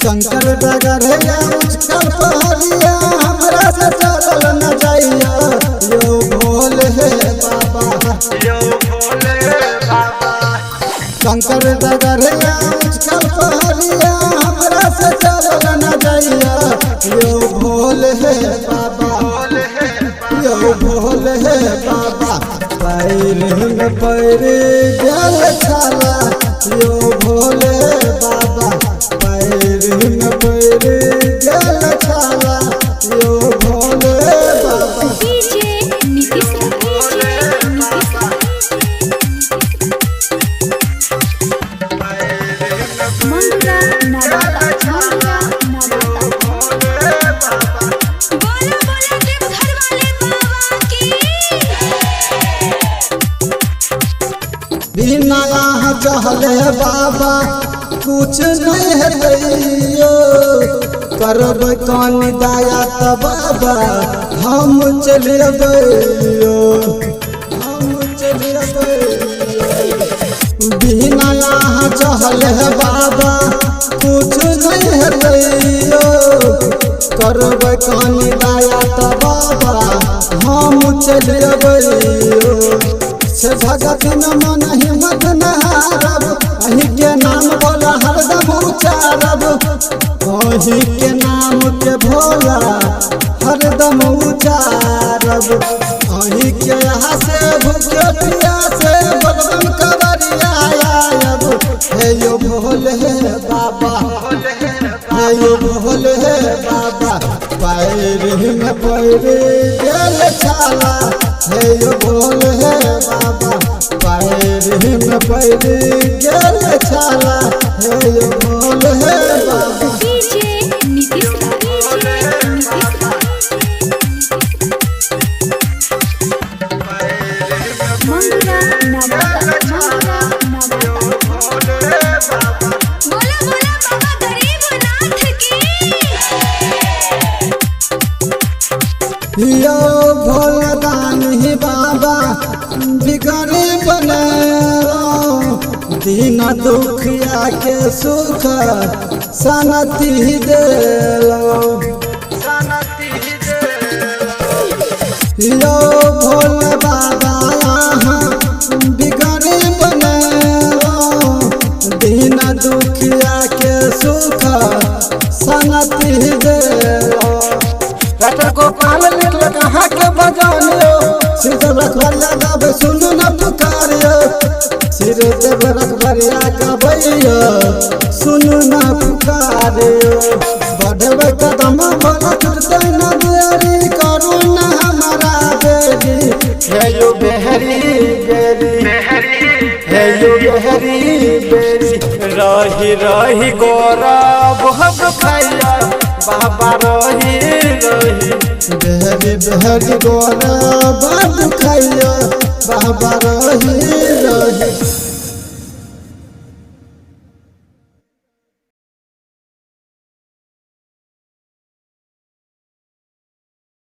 शंकर डगरिया मुझकल पहलिया हमरा से चलल न जाइया यो भोले बाबा शंकर डगरिया मुझकल पहलिया हमरा से चलल न जाइया यो भोले बाबा पैर में पैर जल छाला यो भोले बाबा पैर में पैर जल छाला यो भोले बाबा बिना यहाँ चहले बाबा कुछ नहीं है करब कौन दाया त बाबा हम चलिए बिना यहाँ चहले बाबा कुछ नहीं है करब कौन दाया त बाबा हम चलिए से भगत न मन हिम्मत न हारब अही के नाम बोला हरदम उचारब अही के नाम के भोला हरदम उचारब अही के यहाँ से भूखे प्यासे बलबम कवरिया आयब हे यो भोले बाबा हे यो भोले बाबा पैर में पैर जल छाला हे यो भोले बाबा पैर में पैर जल छाला हे यो भोले बाबा यो भोला दानी बाबा बिगड़ी बने दीन दुखिया के सुख सनती देलो यो भोला बाबा यहाँ बिगड़ी बने दीन दुखिया के सुख सनती देलो डॉक्टर गोपाल निकल कहाँ के बजानियो सिर देव रखबरिया गावे सुनो न पुकारियो सिर देव रखबरिया गावैयो सुनो न पुकारियो बढ़वे कदम भला छुटते न देरी करू न हमारा बेरी हे यो बेहरी बेरी रही रही गोरा बहुत खैया बाबा रही बेहरी गोरा बद खैया बाबा रही